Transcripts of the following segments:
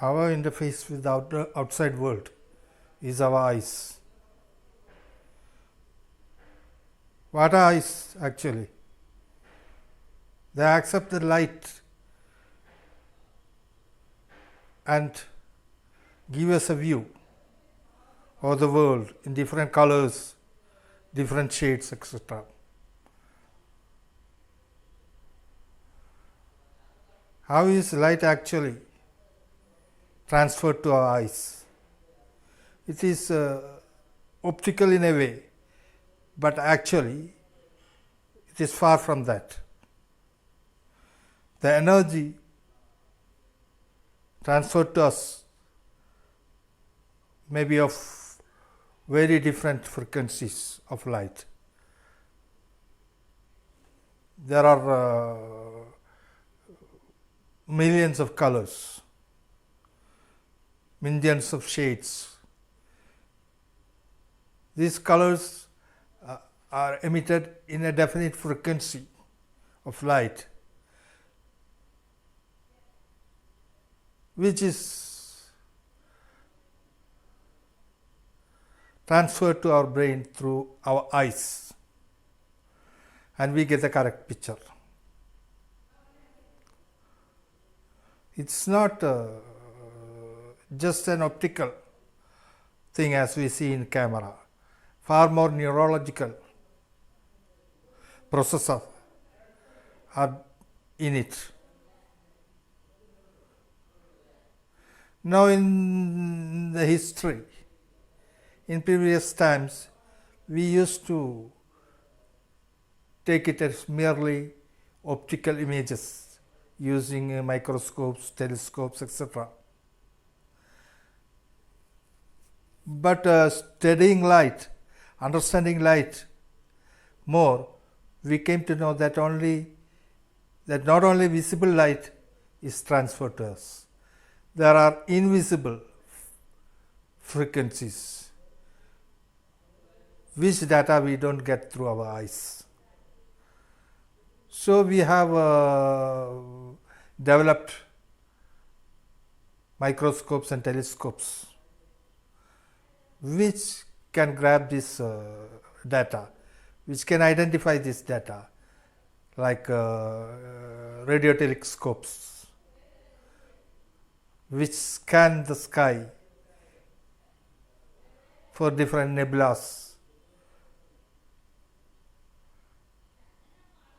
Our interface with the outside world is our eyes. What are eyes actually? They accept the light and give us a view of the world in different colors, different shades, etc. How is light actually transferred to our eyes? It is optical in a way, but actually it is far from that. The energy transferred to us may be of very different frequencies of light. There are millions of colors, millions of shades. These colors are emitted in a definite frequency of light, which is transferred to our brain through our eyes, and we get the correct picture. It's not just an optical thing as we see in camera. Far more neurological processes are in it. Now, in the history, in previous times, we used to take it as merely optical images using microscopes, telescopes, etc. But studying light, understanding light more, we came to know that not only visible light is transferred to us. There are invisible frequencies, which data we don't get through our eyes. So we have developed microscopes and telescopes which can grab this data, which can identify this data, like radio telescopes, which scan the sky for different nebulas,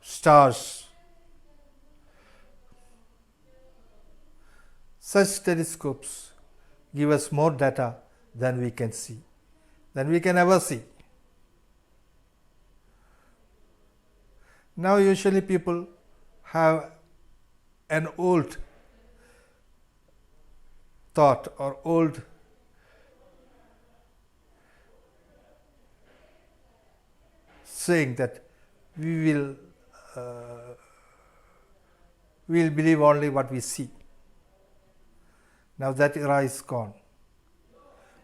stars. Such telescopes give us more data than we can see, than we can ever see. Now, usually people have an old thought or old saying that we will believe only what we see. Now that era is gone.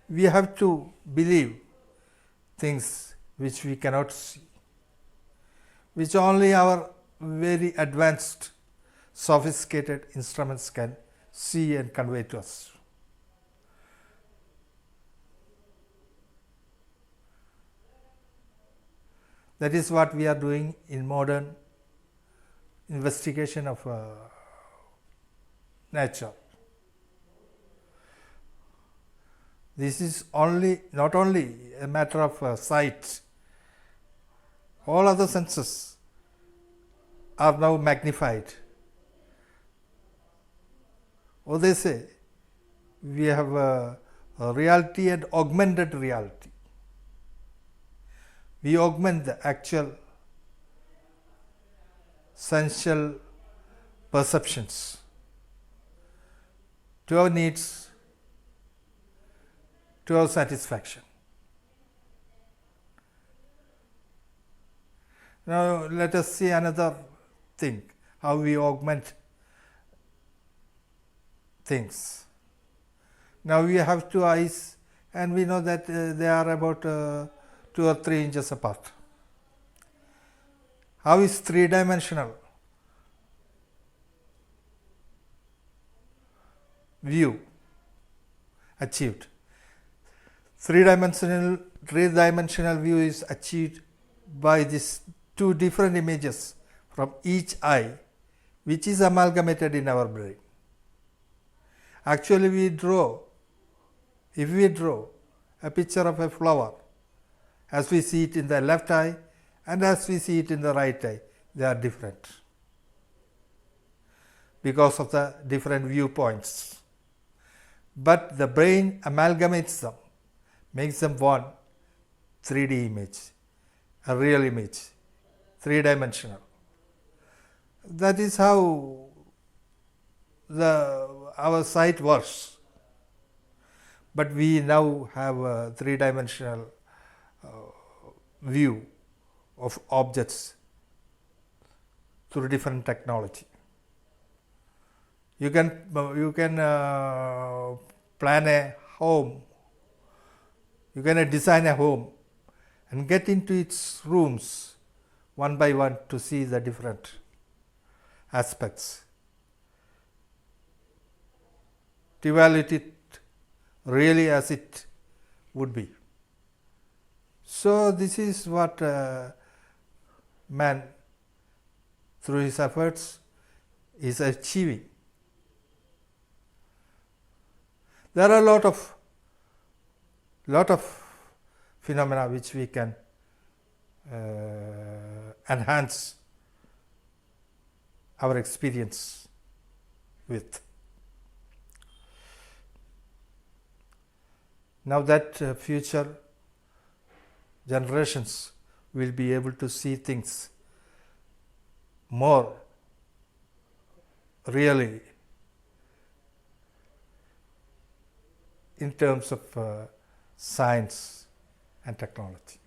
We have to believe things which we cannot see, which only our very advanced, sophisticated instruments can see and convey to us. That is what we are doing in modern investigation of nature. This is not only a matter of sight. All other senses are now magnified. Or they say we have a reality and augmented reality. We augment the actual sensual perceptions to our needs, to our satisfaction. Now, let us see another thing, how we augment things. Now, we have two eyes and we know that they are about 2 or 3 inches apart. How is three-dimensional view achieved. Three-dimensional view is achieved by these two different images from each eye, which is amalgamated in our brain. Actually, if we draw a picture of a flower, as we see it in the left eye and as we see it in the right eye, they are different because of the different viewpoints. But the brain amalgamates them, makes them one 3D image, a real image, three-dimensional. That is how our sight works. But we now have a three-dimensional view of objects through different technology. You can plan a home, you can design a home and get into its rooms one by one to see the different aspects, to evaluate it really as it would be. So this is what man through his efforts is achieving. There are a lot of phenomena which we can enhance our experience with. Now that future generations will be able to see things more really in terms of science and technology.